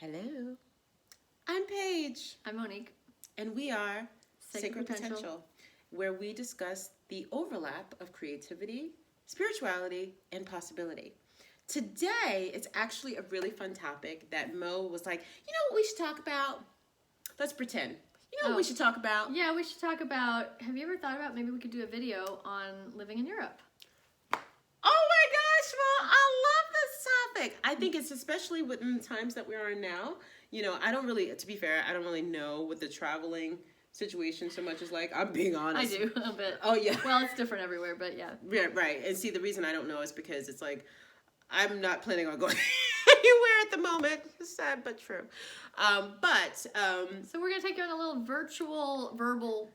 Hello, I'm Paige, I'm Monique. and we are Sacred Potential. where we discuss the overlap of creativity, spirituality, and possibility. Today, it's actually a really fun topic that Mo was like, you know what we should talk about? Let's pretend. You know what we should talk about? Yeah, we should talk about, have you ever thought about maybe we could do a video on living in Europe? Oh my gosh, Mo, I love this topic. I think it's especially within the times that we are in now. You know, I don't really, to be fair, I don't really know what the traveling situation so much is like. I'm being honest. I do, a bit. Oh, yeah. Well, it's different everywhere, but yeah. Yeah, right. And see, the reason I don't know is because it's like, I'm not planning on going anywhere at the moment. Sad but true. So we're going to take you on a little virtual, verbal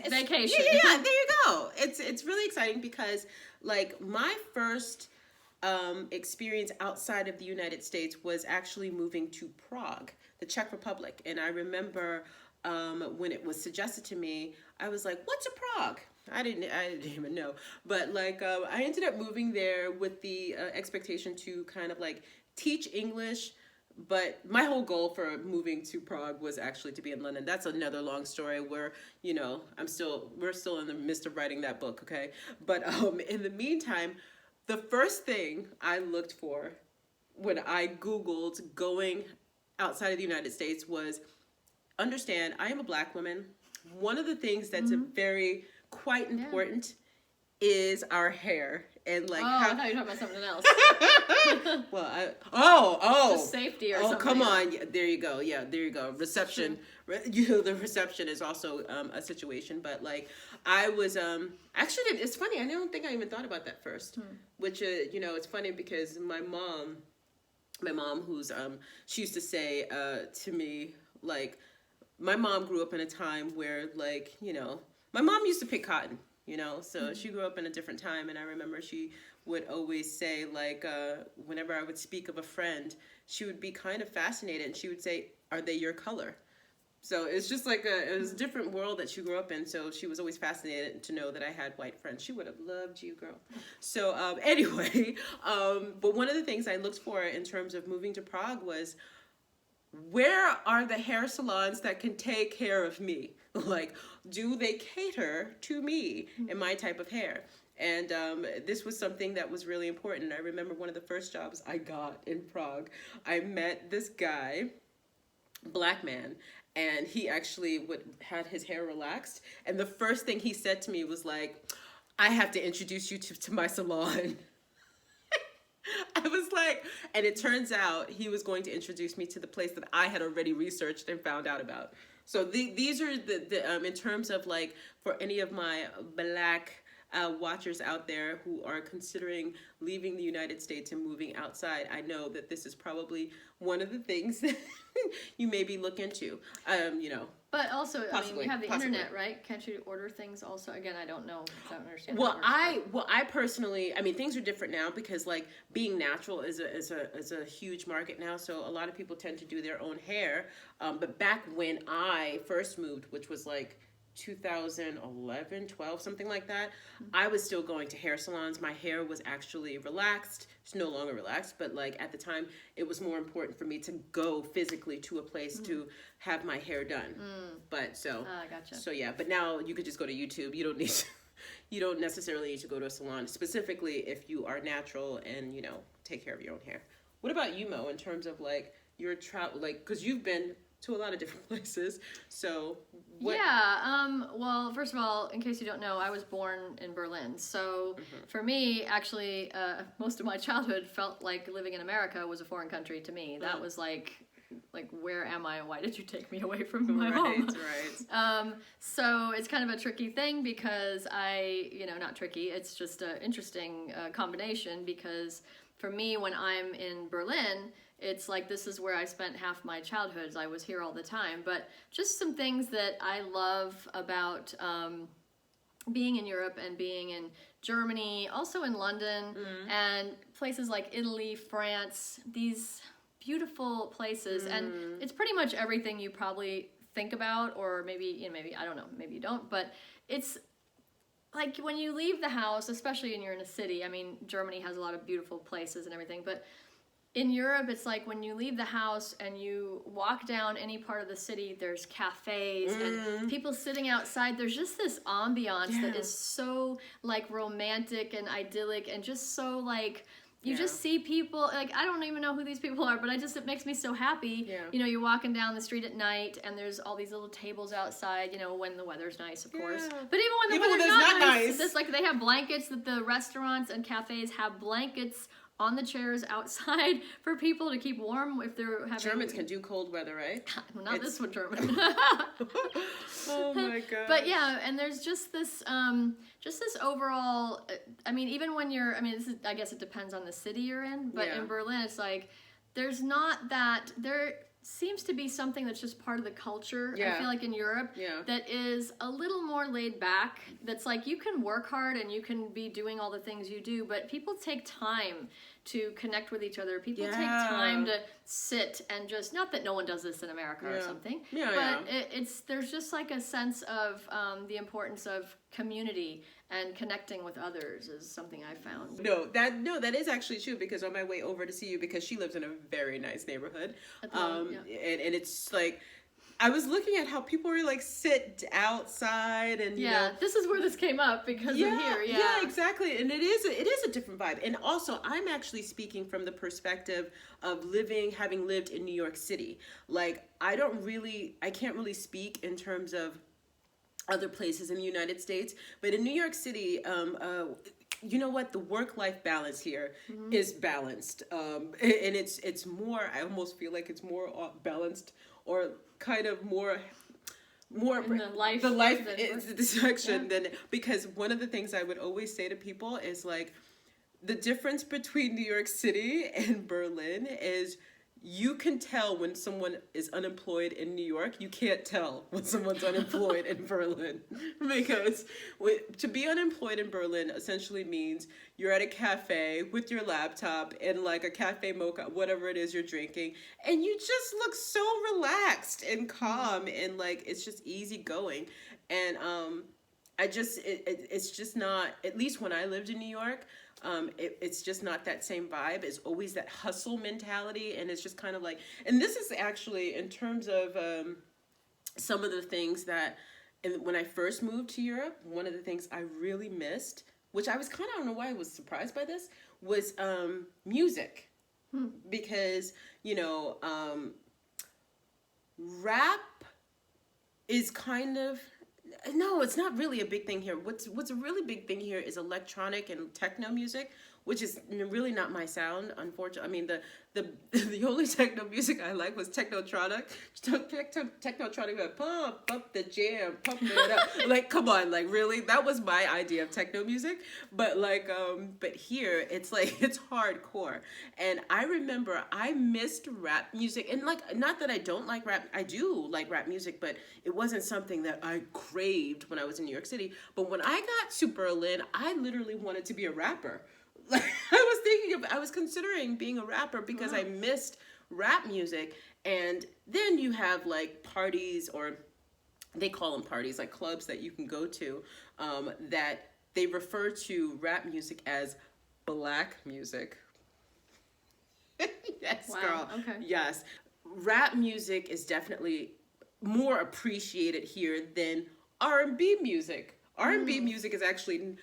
vacation. Yeah, there you go. It's really exciting because like my first experience outside of the United States was actually moving to Prague, the Czech Republic, and I remember when it was suggested to me, I was like, "What's a Prague?" I didn't even know, but like I ended up moving there with the expectation to kind of like teach English. But my whole goal for moving to Prague was actually to be in London. That's another long story where, you know, we're still in the midst of writing that book, okay? But in the meantime, the first thing I looked for when I Googled going outside of the United States was, understand, I am a Black woman. One of the things that's quite important is our hair. And like, I thought you were talking about something else. Well, just safety or something. Oh, come on. Yeah, there you go. Yeah, there you go. Reception. The reception is also a situation. But like, I was actually, it's funny. I don't think I even thought about that first. Which you know, it's funny because my mom, who's she used to say to me, like, my mom grew up in a time where, like, you know, my mom used to pick cotton. You know, so she grew up in a different time, and I remember she would always say, like, whenever I would speak of a friend, she would be kind of fascinated, and she would say, "Are they your color?" So it's just like it was a different world that she grew up in. So she was always fascinated to know that I had white friends. She would have loved you, girl. So anyway, but one of the things I looked for in terms of moving to Prague was, where are the hair salons that can take care of me? Like, do they cater to me and my type of hair? And this was something that was really important. I remember one of the first jobs I got in Prague, I met this guy, Black man, and he actually had his hair relaxed. And the first thing he said to me was like, "I have to introduce you to my salon." I was like, and it turns out he was going to introduce me to the place that I had already researched and found out about. So these are the in terms of like, for any of my Black watchers out there who are considering leaving the United States and moving outside, I know that this is probably one of the things that you maybe look into. You know. But also, Possibly, I mean, you have the possibly. internet, right? Can't you order things also? Again, I don't know. I don't understand. Well, I personally, I mean, things are different now because like being natural is a huge market now. So a lot of people tend to do their own hair. But back when I first moved, which was like 2011, 12, something like that, I was still going to hair salons. My hair was actually relaxed. It's no longer relaxed, but like at the time, it was more important for me to go physically to a place to have my hair done. But gotcha. So yeah, but now you could just go to YouTube. You don't need to, you don't necessarily need to go to a salon, specifically if you are natural and, you know, take care of your own hair. What about you, Mo, in terms of like your travel, like, because you've been to a lot of different places. So what? Yeah. Well, first of all, in case you don't know, I was born in Berlin. So for me, actually, most of my childhood felt like living in America was a foreign country to me. That was like, where am I? Why did you take me away from my home? Right. So it's kind of a tricky thing because not tricky. It's just an interesting combination because for me, when I'm in Berlin, it's like this is where I spent half my childhood. I was here all the time. But just some things that I love about being in Europe and being in Germany, also in London, and places like Italy, France, these beautiful places. And it's pretty much everything you probably think about, or maybe, I don't know, maybe you don't, but it's like when you leave the house, especially when you're in a city, I mean, Germany has a lot of beautiful places and everything, but in Europe, it's like when you leave the house and you walk down any part of the city, there's cafes and people sitting outside. There's just this ambiance that is so like romantic and idyllic and just so like you just see people like I don't even know who these people are, but it makes me so happy. Yeah. You know, you're walking down the street at night and there's all these little tables outside, you know, when the weather's nice, of course. But even when the weather's not nice, it's like they have blankets that the restaurants and cafes have blankets on the chairs outside for people to keep warm if they're having... Germans can do cold weather, right? Well, not this one, German. Oh my god. But yeah, and there's just this overall, I mean, even when you're, I mean, I guess it depends on the city you're in, but in Berlin, it's like, there's not that, there seems to be something that's just part of the culture. I feel like in Europe that is a little more laid back. That's like you can work hard and you can be doing all the things you do, but people take time to connect with each other. People take time to sit and just, not that no one does this in America or something, but it's there's just like a sense of the importance of community and connecting with others is something I found. No, that is actually true, because on my way over to see you, because she lives in a very nice neighborhood, and it's like, I was looking at how people were like sit outside and you know, this is where this came up because of here. Yeah, exactly, and it is a different vibe. And also, I'm actually speaking from the perspective of having lived in New York City. Like, I can't really speak in terms of other places in the United States, but in New York City, you know what, the work-life balance here is balanced, and it's more, I almost feel like it's more balanced, or kind of more in the life section than, because one of the things I would always say to people is like, the difference between New York City and Berlin is, you can tell when someone is unemployed in New York. You can't tell when someone's unemployed in Berlin. Because to be unemployed in Berlin essentially means you're at a cafe with your laptop and like a cafe mocha, whatever it is you're drinking, and you just look so relaxed and calm and like it's just easy going. And it's just not, at least when I lived in New York, it's just not that same vibe. It's always that hustle mentality, and it's just kind of like, and this is actually in terms of some of the things that, when I first moved to Europe, one of the things I really missed, which I was kind of, I don't know why I was surprised by this, was music. Because, you know, rap is kind of, no, it's not really a big thing here. What's a really big thing here is electronic and techno music, which is really not my sound, unfortunately. I mean, the only techno music I like was Technotronic. Technotronic, like, pump up the jam, pump it up. Like, come on, like, really? That was my idea of techno music. But like, but here it's like, it's hardcore. And I remember I missed rap music, and like, not that I don't like rap, I do like rap music, but it wasn't something that I craved when I was in New York City. But when I got to Berlin, I literally wanted to be a rapper. Like, I was considering being a rapper because I missed rap music. And then you have like parties, or they call them parties, like clubs that you can go to, that they refer to rap music as black music. Yes, girl. Okay. Yes. Rap music is definitely more appreciated here than R&B music. R&B music is actually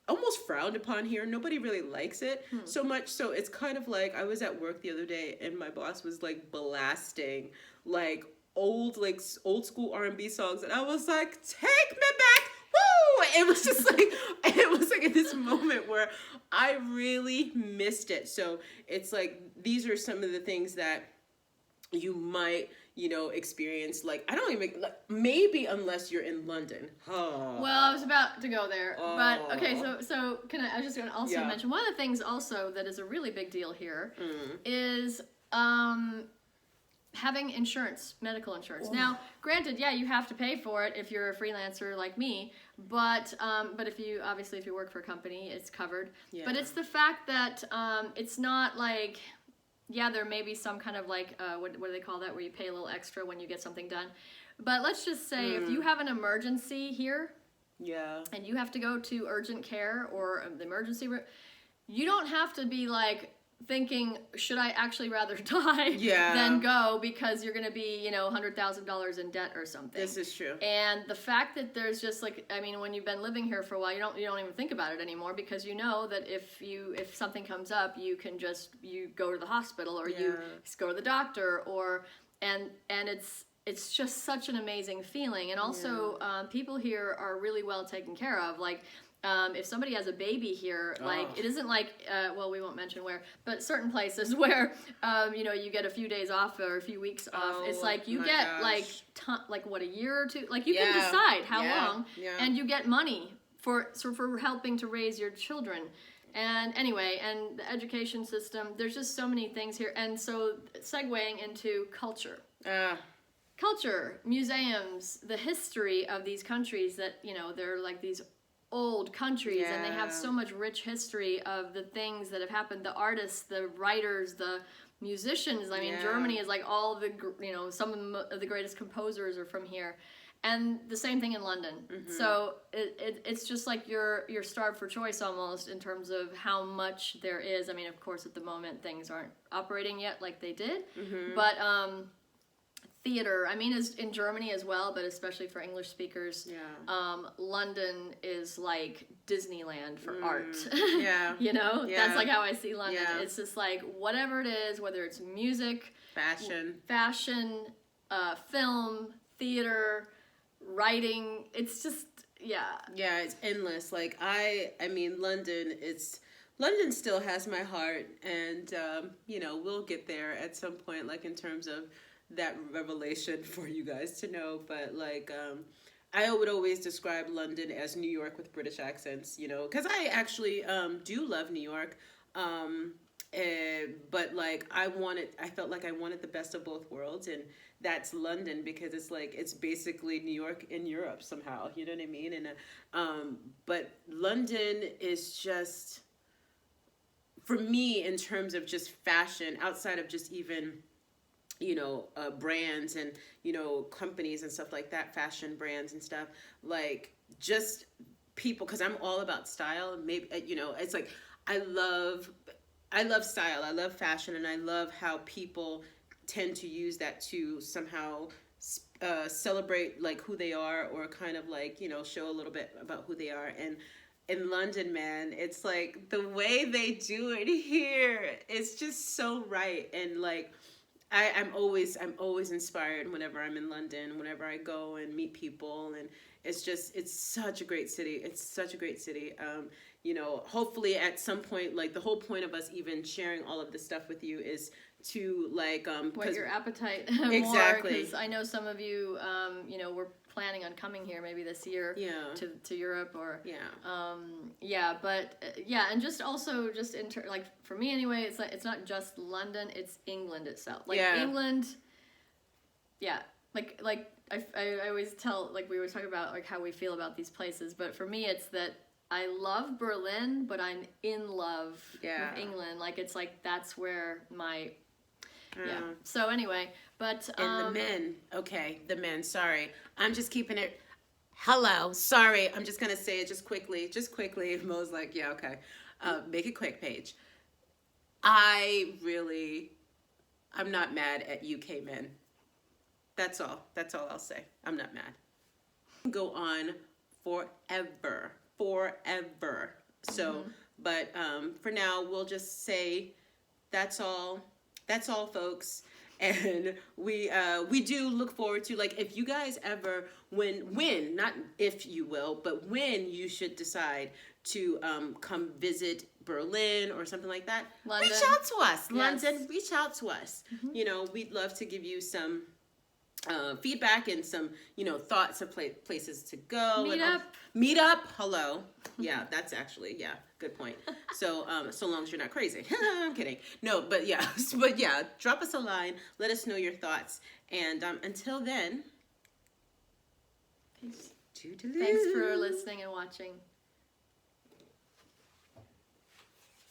almost frowned upon here. Nobody really likes it so much. So it's kind of like, I was at work the other day and my boss was like blasting like old school R&B songs, and I was like, take me back. Woo! It was just like in this moment where I really missed it. So it's like, these are some of the things that you might, you know, experience. Like, I don't even, like, maybe unless you're in London. Oh. Well, I was about to go there, but okay, so can I was just going to also mention, one of the things also that is a really big deal here is having insurance, medical insurance. Oh. Now, granted, you have to pay for it if you're a freelancer like me, but if you work for a company, it's covered. Yeah. But it's the fact that it's not like, there may be some kind of like, what do they call that, where you pay a little extra when you get something done. But let's just say if you have an emergency here, and you have to go to urgent care or the emergency room, you don't have to be like thinking, should I actually rather die than go, because you're going to be, $100,000 in debt or something. This is true. And the fact that there's just when you've been living here for a while, you don't even think about it anymore, because you know that if something comes up, you can you go to the hospital, or you go to the doctor, and it's just such an amazing feeling. And also, people here are really well taken care of. Like, if somebody has a baby here, it isn't like, we won't mention where, but certain places where, you get a few days off or a few weeks off. It's like you get a year or two, you can decide how long, and you get money for helping to raise your children. And anyway, and the education system, there's just so many things here. And so segueing into culture. Culture, museums, the history of these countries that, they're like these old countries, and they have so much rich history of the things that have happened, the artists, the writers, the musicians. I mean, Germany is like all the, some of the greatest composers are from here. And the same thing in London. So it's just like you're starved for choice almost, in terms of how much there is. I mean, of course, at the moment, things aren't operating yet like they did, but theater, I mean, is in Germany as well, but especially for English speakers. London is like Disneyland for art. That's like how I see London. It's just like whatever it is, whether it's music, fashion, film, theater, writing, it's just it's endless. Like I mean, London still has my heart, and we'll get there at some point, like in terms of that revelation for you guys to know. But I would always describe London as New York with British accents, because I actually do love New York, but I felt like I wanted the best of both worlds, and that's London, because it's basically New York in Europe somehow, you know what I mean? And but London is just, for me, in terms of just fashion, outside of just even brands and, companies and stuff like that, fashion brands and stuff, just people, because I'm all about style. Maybe, it's like, I love style, I love fashion, and I love how people tend to use that to somehow celebrate who they are, or kind of show a little bit about who they are. And in London, man, it's like the way they do it here, it's just so right. And I'm always inspired whenever I'm in London, whenever I go and meet people, and it's such a great city. It's such a great city. Hopefully at some point, the whole point of us even sharing all of this stuff with you is to whet your appetite exactly. More, because I know some of you, we're planning on coming here maybe this year to Europe, or and just also for me anyway, it's not just London, it's England itself, England, I always tell, we were talking about how we feel about these places, but for me it's that I love Berlin, but I'm in love with England. That's where my so anyway, but and the men, sorry, I'm just keeping it, hello, sorry, I'm just gonna say it just quickly. Mo's like, yeah, okay, make it quick, Paige. I'm not mad at UK men. That's all I'll say. I'm not mad. Go on forever. So but for now, we'll just say that's all, folks. And we do look forward to, if you guys ever, when not if you will, but when you should decide to come visit Berlin or something like that, London. Reach out to us. Yes. London, reach out to us. We'd love to give you some feedback and some thoughts of places to go. Meet up. Hello. Yeah, that's actually, good point. So so long as you're not crazy. I'm kidding. No, but drop us a line, let us know your thoughts, and until then, peace. Thanks for listening and watching.